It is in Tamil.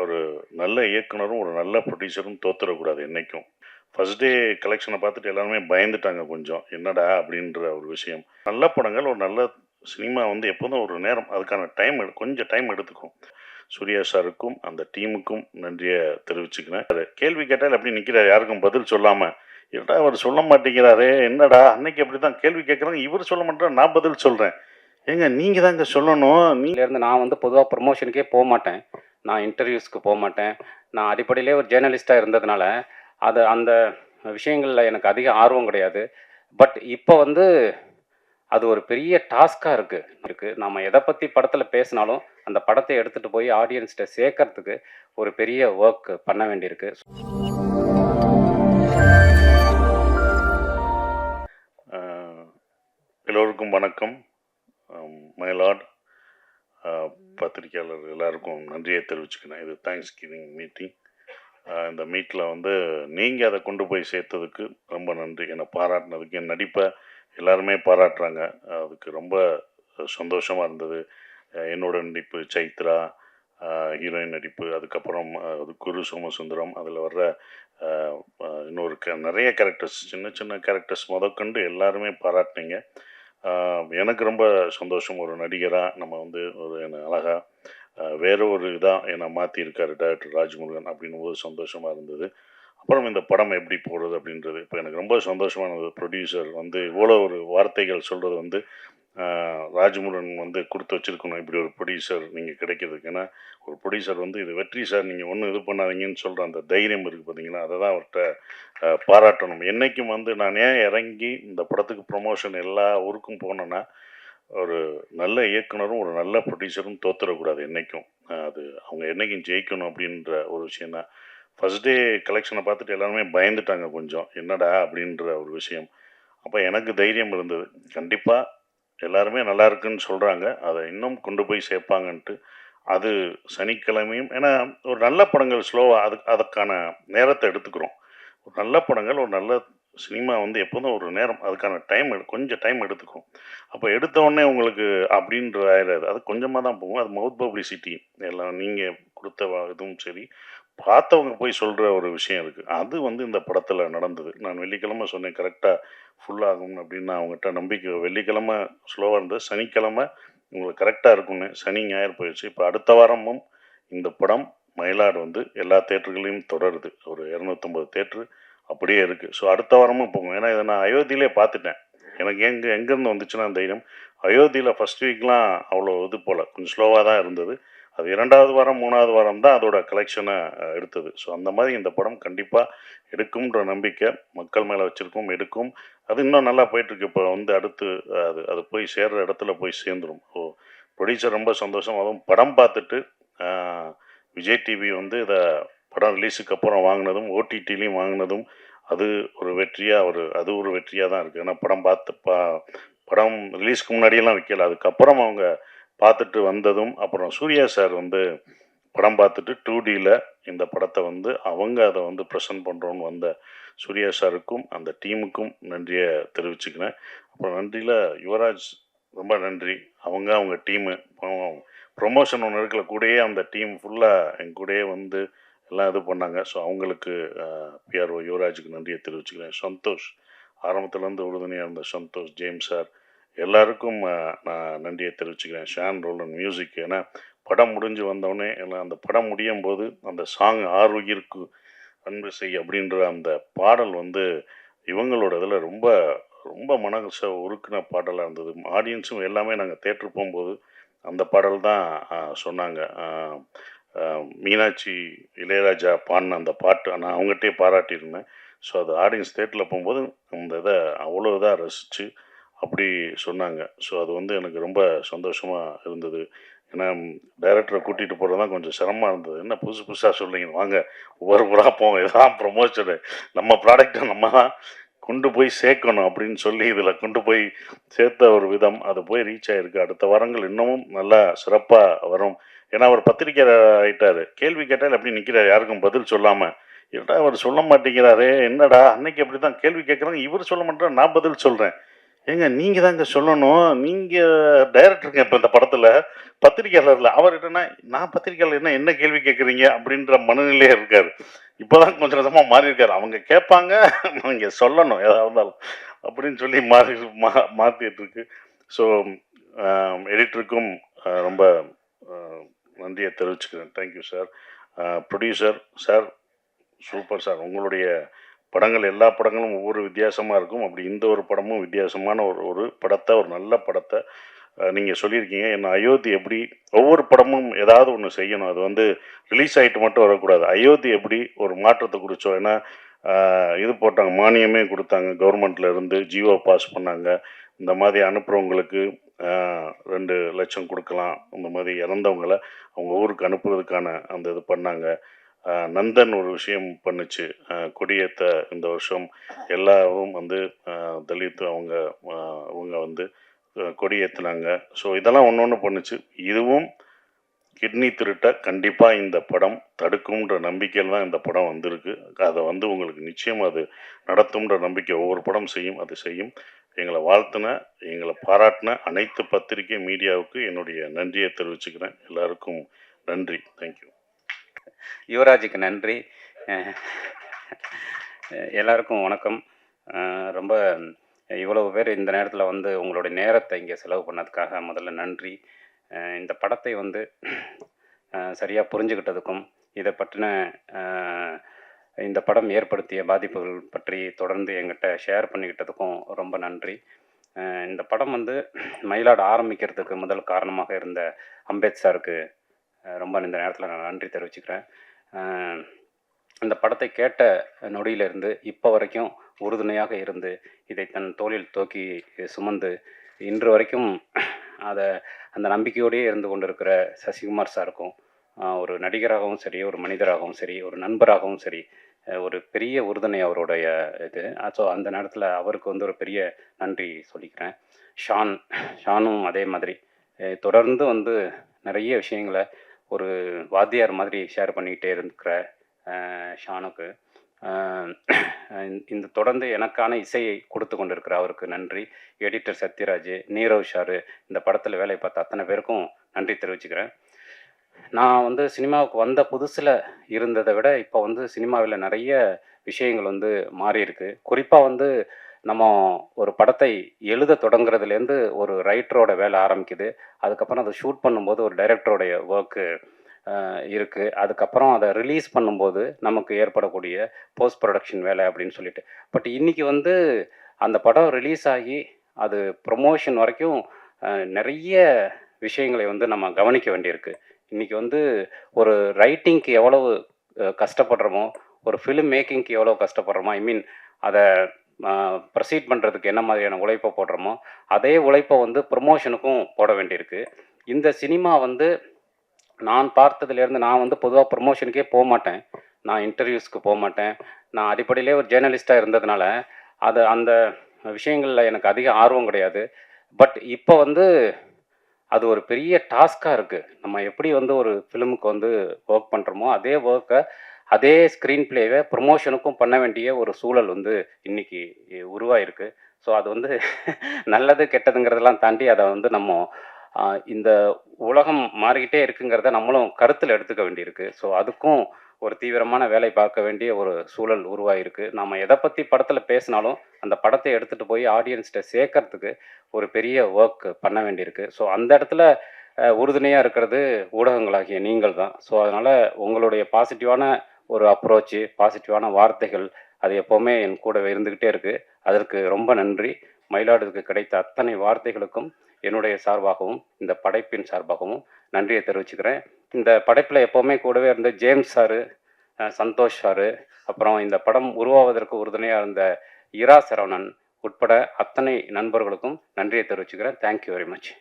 ஒரு நல்ல இயக்குனரும், ஒரு நல்ல ப்ரொடியூசரும் தோத்துறக்கூடாது என்னைக்கும். ஃபர்ஸ்ட் டே கலெக்ஷன பார்த்துட்டு எல்லாருமே பயந்துட்டாங்க கொஞ்சம். என்னடா! அப்படின்ற ஒரு விஷயம். நல்ல படங்கள், ஒரு நல்ல சினிமா வந்து எப்போதும் ஒரு நேரம் அதுக்கான கொஞ்சம் டைம் எடுத்துக்கும். சூர்யா சாருக்கும், அந்த டீமுக்கும் நன்றிய தெரிவிச்சுக்கிறேன். கேள்வி கேட்டால் அப்படி நிக்கிறாரு, யாருக்கும் பதில் சொல்லாம. என்னடா அவர் சொல்ல மாட்டேங்கிறாரே! என்னடா! அன்னைக்கு அப்படிதான் கேள்வி கேட்குறாங்க, இவரு சொல்ல மாட்றாரு, நான் பதில் சொல்றேன். ஏங்க நீங்க தாங்க சொல்லணும். இருந்து நான் வந்து பொதுவா ப்ரமோஷனுக்கே போமாட்டேன். நான் இன்டர்வியூஸ்க்கு போமாட்டேன். நான் அடிப்படையிலே ஒரு ஜேர்னலிஸ்ட்டா இருந்ததுனால, அந்த விஷயங்கள்ல எனக்கு அதிக ஆர்வம் கிடையாது. பட் இப்ப வந்து அது ஒரு பெரிய டாஸ்க்கா இருக்கு. நாம எத பத்தி படத்துல பேசினாலும், அந்த படத்த எடுத்துட்டு போய் ஆடியன்ஸ்ட்ட சேர்க்கறதுக்கு ஒரு பெரிய வொர்க் பண்ண வேண்டியிருக்கு. அ எல்லோருக்கும் வணக்கம். மை லார்ட் பத்திரிக்கையாளர் எல்லாருக்கும் நன்றியை தெரிவிச்சுக்கிறேன். இது தேங்க்ஸ் கிவிங் மீட்டிங். இந்த மீட்டில் வந்து நீங்கள் அதை கொண்டு போய் சேர்த்ததுக்கு ரொம்ப நன்றி. என்னை பாராட்டினதுக்கு, என் நடிப்பை எல்லாருமே பாராட்டுறாங்க. அதுக்கு ரொம்ப சந்தோஷமாக இருந்தது. என்னோட நடிப்பு சைத்ரா, ஹீரோயின் நடிப்பு, அதுக்கப்புறம் அது குரு சோமசுந்தரம், அதில் வர்ற இன்னொரு நிறைய கேரக்டர்ஸ், சின்ன சின்ன கேரக்டர்ஸ் முதற்கொண்டு எல்லாருமே பாராட்டினீங்க. எனக்கு ரொம்ப சந்தோஷம். ஒரு நடிகராக நம்ம வந்து ஒரு என்ன அழகாக வேற ஒரு இதாக என்னை மாற்றியிருக்காரு டைரக்டர் ராஜ்முருகன் அப்படின்னும்போது சந்தோஷமாக இருந்தது. அப்புறம் இந்த படம் எப்படி போகிறது அப்படின்றது இப்போ எனக்கு ரொம்ப சந்தோஷமானது. ப்ரொடியூசர் வந்து இவ்வளோ ஒரு வார்த்தைகள் சொல்கிறது வந்து ராஜ்முருகன் வந்து கொடுத்து வச்சுருக்கணும். இப்படி ஒரு ப்ரொடியூசர் நீங்கள் கிடைக்கிறதுக்கு. ஏன்னா ஒரு ப்ரொடியூசர் வந்து இது வெற்றி சார், நீங்கள் ஒன்றும் இது பண்ணாதீங்கன்னு சொல்கிற அந்த தைரியம் இருக்குது பார்த்தீங்களா, அதை தான் அவர்கிட்ட பாராட்டணும். என்றைக்கும் வந்து நான் ஏன் இறங்கி இந்த படத்துக்கு ப்ரொமோஷன் எல்லா ஊருக்கும் போனேன்னா, ஒரு நல்ல இயக்குனரும், ஒரு நல்ல ப்ரொடியூசரும் தோத்துறக்கூடாது என்றைக்கும். அது அவங்க என்றைக்கும் ஜெயிக்கணும் அப்படின்ற ஒரு விஷயம் தான். ஃபர்ஸ்ட் டே கலெக்ஷனை பார்த்துட்டு எல்லாருமே பயந்துட்டாங்க கொஞ்சம். என்னடா! அப்படின்ற ஒரு விஷயம். அப்போ எனக்கு தைரியம் இருந்தது. கண்டிப்பாக எல்லாருமே நல்லா இருக்குன்னு சொல்கிறாங்க. அதை இன்னும் கொண்டு போய் சேர்ப்பாங்கன்ட்டு. அது சனிக்கிழமையும் ஏன்னா ஒரு நல்ல படங்கள் ஸ்லோவாக அதுக்கான நேரத்தை எடுத்துக்கிறோம். ஒரு நல்ல படங்கள், ஒரு நல்ல சினிமா வந்து எப்போதும் ஒரு நேரம் அதுக்கான கொஞ்சம் டைம் எடுத்துக்கும். அப்போ எடுத்த உடனே உங்களுக்கு அப்படின்ற ஆயிடாது. அது கொஞ்சமாக தான் போகும். அது மவுத் பப்ளிசிட்டி எல்லாம் நீங்கள் கொடுத்த இதுவும் சரி, பார்த்தவங்க போய் சொல்கிற ஒரு விஷயம் இருக்குது. அது வந்து இந்த படத்தில் நடந்தது. நான் வெள்ளிக்கிழமை சொன்னேன் கரெக்டாக ஃபுல்லாகும் அப்படின்னு. நான் அவங்ககிட்ட நம்பிக்கை, வெள்ளிக்கிழமை ஸ்லோவாக இருந்தது, சனிக்கிழமை உங்களுக்கு கரெக்டாக இருக்கும்னு. சனி ஞாயிறு போயிடுச்சு. இப்போ அடுத்த வாரமும் இந்த படம் மயிலாடு வந்து எல்லா தேட்டர்களையும் தொடருது. ஒரு 250 தேட்டரு அப்படியே இருக்குது. ஸோ அடுத்த வாரமும் போகும். ஏன்னா இதை நான் அயோத்தியிலே பார்த்துட்டேன். எனக்கு எங்கேருந்து வந்துச்சுன்னா தைரியம், அயோத்தியில் ஃபஸ்ட் வீக்லாம் அவ்வளோ இது போல் கொஞ்சம் ஸ்லோவாக தான் இருந்தது. அது 2வது வாரம் 3வது வாரம் தான் அதோட கலெக்ஷனை எடுத்தது. ஸோ அந்த மாதிரி இந்த படம் கண்டிப்பாக எடுக்கும்ன்ற நம்பிக்கை மக்கள் மேலே வச்சுருக்கோம், எடுக்கும். அது இன்னும் நல்லா போயிட்டுருக்கு. இப்போ வந்து அடுத்து அது அது போய் சேர்ற இடத்துல போய் சேர்ந்துடும். ப்ரொடியூசர் ரொம்ப சந்தோஷம். அதுவும் படம் பார்த்துட்டு விஜய் டிவி வந்து இதை படம் ரிலீஸுக்கு அப்புறம் வாங்கினதும், ஓடிடிலையும் வாங்கினதும், அது ஒரு வெற்றியாக அது ஒரு வெற்றியாக தான் இருக்குது. ஏன்னா படம் ரிலீஸ்க்கு முன்னாடியெல்லாம் விற்கல. அதுக்கப்புறம் அவங்க பார்த்துட்டு வந்ததும், அப்புறம் சூர்யா சார் வந்து படம் பார்த்துட்டு 2Dயில் இந்த படத்தை வந்து அவங்க அதை வந்து ப்ரெசென்ட் பண்ணுறோன்னு வந்த சூர்யா சாருக்கும் அந்த டீமுக்கும் நன்றியை தெரிவிச்சுக்கிறேன். அப்புறம் நன்றியில் யுவராஜ் ரொம்ப நன்றி. அவங்க டீமு ப்ரொமோஷன் ஒன்று இருக்கல, கூடயே அந்த டீம் ஃபுல்லாக என் கூடயே வந்து எல்லாம் இது பண்ணாங்க. ஸோ அவங்களுக்கு பிஆர்ஓ யுவராஜுக்கு நன்றியை தெரிவிச்சுக்கிறேன். சந்தோஷ் ஆரம்பத்துலேருந்து உறுதுணையாக இருந்த சந்தோஷ், ஜேம்ஸ் சார் எல்லாருக்கும் நான் நன்றியை தெரிவிச்சுக்கிறேன். ஷான் ரோலன் மியூசிக். ஏன்னா படம் முடிஞ்சு வந்தோடனே எல்லாம் அந்த படம் முடியும் போது அந்த சாங் ஆறுயிருக்கு அன்பு செய் அப்படின்ற அந்த பாடல் வந்து இவங்களோட இதில் ரொம்ப ரொம்ப மனசை உருக்குன பாடலாக இருந்தது. ஆடியன்ஸும் எல்லாமே நாங்கள் தேட்டர் போகும்போது அந்த பாடல் தான் சொன்னாங்க. மீனாட்சி இளையராஜா பாடின அந்த பாட்டு நான் அவங்ககிட்டே பாராட்டியிருந்தேன். ஸோ அது ஆடியன்ஸ் தேட்டரில் போகும்போது அந்த இதை அவ்வளோ இதாக ரசித்து அப்படி சொன்னாங்க. ஸோ அது வந்து எனக்கு ரொம்ப சந்தோஷமாக இருந்தது. ஏன்னா டைரக்டரை கூட்டிகிட்டு போகிறது தான் கொஞ்சம் சிரமமாக இருந்தது. என்ன புதுசு புதுசாக சொல்லிங்க, வாங்க ஒவ்வொரு படம் போவோம், இதான் ப்ரொமோஷனு, நம்ம ப்ராடக்டை நம்ம தான் கொண்டு போய் சேர்க்கணும் அப்படின்னு சொல்லி இதில் கொண்டு போய் சேர்த்த ஒரு விதம், அது போய் ரீச் ஆகிருக்கு. அடுத்த வாரங்கள் இன்னமும் நல்லா சிறப்பாக வரும். ஏன்னா அவர் பத்திரிக்கை ஆகிட்டார். கேள்வி கேட்டால் எப்படி நிற்கிறார், யாருக்கும் பதில் சொல்லாமல். என்னடா அவர் சொல்ல மாட்டேங்கிறாரே, என்னடா அன்னைக்கு அப்படி தான் கேள்வி கேட்குறாங்க, இவர் சொல்ல மாட்டேன், நான் பதில் சொல்கிறேன். ஏங்க நீங்கள் தாங்க சொல்லணும். நீங்கள் டைரக்டருங்க இப்போ இந்த படத்தில் பத்திரிக்கையாளர்ல. அவர் என்னன்னா, நான் பத்திரிக்கையாளர் என்ன கேள்வி கேட்குறீங்க அப்படின்ற மனநிலையே இருக்காரு. இப்போ தான் கொஞ்சம் கொஞ்சமாக மாறி இருக்காரு. அவங்க கேட்பாங்க, நீங்கள் சொல்லணும் எதா இருந்தாலும் அப்படின்னு சொல்லி மாற்றிட்டு இருக்கு. ஸோ எடிட்டருக்கும் ரொம்ப நன்றியை தெரிவிச்சுக்கிறேன். Thank you sir. Producer sir, super sir. உங்களுடைய படங்கள் எல்லா படங்களும் ஒவ்வொரு வித்தியாசமாக இருக்கும். அப்படி இந்த ஒரு படமும் வித்தியாசமான ஒரு படத்தை, ஒரு நல்ல படத்தை நீங்கள் சொல்லியிருக்கீங்க. என்ன அயோத்தி எப்படி ஒவ்வொரு படமும் ஏதாவது ஒன்று செய்யணும். அது வந்து ரிலீஸ் ஆகிட்டு மட்டும் வரக்கூடாது. அயோத்தி எப்படி ஒரு மாற்றத்தை குறிச்சோம். ஏன்னா இது போட்டாங்க, மானியமே கொடுத்தாங்க கவர்மெண்ட்ல இருந்து, ஜியோ பாஸ் பண்ணாங்க. இந்த மாதிரி அனுப்புகிறவங்களுக்கு 2 லட்சம் கொடுக்கலாம். இந்த மாதிரி இறந்தவங்களை அவங்க ஊருக்கு அனுப்புறதுக்கான அந்த இது பண்ணாங்க. நந்தன் ஒரு விஷயம் பண்ணுச்சு. கொடியேற்ற இந்த வருஷம் எல்லாரும் வந்து தலித் அவங்க வந்து கொடியேற்றினாங்க. ஸோ இதெல்லாம் ஒன்று ஒன்று பண்ணுச்சு. இதுவும் கிட்னி திருட்டை கண்டிப்பாக இந்த படம் தடுக்கும்ன்ற நம்பிக்கையில் தான் இந்த படம் வந்திருக்கு. அதை வந்து உங்களுக்கு நிச்சயம் அது நடத்தும்ன்ற நம்பிக்கை ஒவ்வொரு படம் செய்யும். அது செய்யும். எங்களை வாழ்த்தின, எங்களை பாராட்டின அனைத்து பத்திரிகை மீடியாவுக்கு என்னுடைய நன்றியை தெரிவிச்சுக்கிறேன். எல்லாருக்கும் நன்றி. தேங்க்யூ. யுவராஜுக்கு நன்றி. எல்லாருக்கும் வணக்கம். ரொம்ப இவ்வளவு பேர் இந்த நேரத்தில் வந்து உங்களுடைய நேரத்தை இங்கே செலவு பண்ணதுக்காக முதல்ல நன்றி. இந்த படத்தை வந்து சரியாக புரிஞ்சுக்கிட்டதுக்கும், இதை பற்றின இந்த படம் ஏற்படுத்திய பாதிப்புகள் பற்றி தொடர்ந்து எங்கிட்ட ஷேர் பண்ணிக்கிட்டதுக்கும் ரொம்ப நன்றி. இந்த படம் வந்து மயிலாட ஆரம்பிக்கிறதுக்கு முதல் காரணமாக இருந்த அம்பேத் சாருக்கு ரொம்ப இந்த நேரத்தில் நான் நன்றி தெரிவிச்சுக்கிறேன். இந்த படத்தை கேட்ட நொடியிலிருந்து இப்போ வரைக்கும் உறுதுணையாக இருந்து இதை தன் தோளில் தூக்கி சுமந்து இன்று வரைக்கும் அந்த நம்பிக்கையோடையே இருந்து கொண்டிருக்கிற சசிகுமார் சாருக்கும், ஒரு நடிகராகவும் சரி, ஒரு மனிதராகவும் சரி, ஒரு நண்பராகவும் சரி, ஒரு பெரிய உறுதுணை அவருடைய இது. ஸோ அந்த நேரத்தில் அவருக்கு வந்து ஒரு பெரிய நன்றி சொல்லிக்கிறேன். ஷானும் அதே மாதிரி தொடர்ந்து வந்து நிறைய விஷயங்களை ஒரு வாத்தியார் மாதிரி ஷேர் பண்ணிக்கிட்டே இருக்கிற ஷானுக்கு, இந்த தொடர்ந்து எனக்கான இசையை கொடுத்து கொண்டிருக்கிற அவருக்கு நன்றி. எடிட்டர் சத்யராஜ், நீரவ் ஷாரு, இந்த படத்தில் வேலை பார்த்த அத்தனை பேருக்கும் நன்றி தெரிவிச்சுக்கிறேன். நான் வந்து சினிமாவுக்கு வந்த புதுசில் இருந்ததை விட இப்போ வந்து சினிமாவில் நிறைய விஷயங்கள் வந்து மாறி இருக்கு. குறிப்பாக வந்து நம்ம ஒரு படத்தை எழுத தொடங்குறதுலேருந்து ஒரு ரைட்டரோட வேலை ஆரம்பிக்குது. அதுக்கப்புறம் அதை ஷூட் பண்ணும்போது ஒரு டைரக்டரோடைய ஒர்க்கு இருக்குது. அதுக்கப்புறம் அதை ரிலீஸ் பண்ணும்போது நமக்கு ஏற்படக்கூடிய போஸ்ட் ப்ரொடக்ஷன் வேலை அப்படின்னு சொல்லிட்டு. பட் இன்றைக்கி வந்து அந்த படம் ரிலீஸ் ஆகி அது ப்ரொமோஷன் வரைக்கும் நிறைய விஷயங்களை வந்து நம்ம கவனிக்க வேண்டியிருக்கு. இன்றைக்கி வந்து ஒரு ரைட்டிங்க்கு எவ்வளவு கஷ்டப்படுறோமோ, ஒரு ஃபிலிம் மேக்கிங்க்கு எவ்வளோ கஷ்டப்படுறோமோ, ஐ மீன் அதை ப்ரொசீட் பண்ணுறதுக்கு என்ன மாதிரியான உழைப்பை போடுறோமோ, அதே உழைப்பை வந்து ப்ரொமோஷனுக்கும் போட வேண்டியிருக்கு. இந்த சினிமா வந்து நான் பார்த்ததுலேருந்து, நான் வந்து பொதுவாக ப்ரொமோஷனுக்கே போக மாட்டேன். நான் இன்டர்வியூஸ்க்கு போக மாட்டேன். நான் அடிப்படையிலே ஒரு ஜேர்னலிஸ்ட்டாக இருந்ததுனால அந்த விஷயங்களில் எனக்கு அதிக ஆர்வம் கிடையாது. பட் இப்போ வந்து அது ஒரு பெரிய டாஸ்காக இருக்குது. நம்ம எப்படி வந்து ஒரு ஃபிலிமுக்கு வந்து ஒர்க் பண்ணுறோமோ, அதே ஒர்க்கை, அதே ஸ்க்ரீன் பிளேவை ப்ரொமோஷனுக்கும் பண்ண வேண்டிய ஒரு சூழல் வந்து இன்றைக்கி உருவாயிருக்கு. ஸோ அது வந்து நல்லது கெட்டதுங்கிறதெல்லாம் தாண்டி அதை வந்து நம்ம இந்த உலகம் மாறிக்கிட்டே இருக்குங்கிறத நம்மளும் கருத்தில் எடுத்துக்க வேண்டியிருக்கு. ஸோ அதுக்கும் ஒரு தீவிரமான வேலை பார்க்க வேண்டிய ஒரு சூழல் உருவாகிருக்கு. நம்ம எதை பற்றி படத்தில் பேசினாலும் அந்த படத்தை எடுத்துகிட்டு போய் ஆடியன்ஸ்கிட்ட சேர்க்கறதுக்கு ஒரு பெரிய ஒர்க் பண்ண வேண்டியிருக்கு. ஸோ அந்த இடத்துல உறுதுணையாக இருக்கிறது ஊடகங்களாகிய நீங்கள் தான். ஸோ அதனால் உங்களுடைய பாசிட்டிவான ஒரு அப்ரோச்சு, பாசிட்டிவான வார்த்தைகள், அது எப்போவுமே என் கூடவே இருந்துக்கிட்டே இருக்குது. அதற்கு ரொம்ப நன்றி. மயிலாடுதுறைக்கு கிடைத்த அத்தனை வார்த்தைகளுக்கும் என்னுடைய சார்பாகவும் இந்த படைப்பின் சார்பாகவும் நன்றியை தெரிவிச்சுக்கிறேன். இந்த படைப்பில் எப்போவுமே கூடவே இருந்த ஜேம்ஸ் சாரு, சந்தோஷ் சாரு, அப்புறம் இந்த படம் உருவாவதற்கு உறுதுணையாக இருந்த இரா சரவணன் உட்பட அத்தனை நண்பர்களுக்கும் நன்றியை தெரிவிச்சுக்கிறேன். Thank you very much.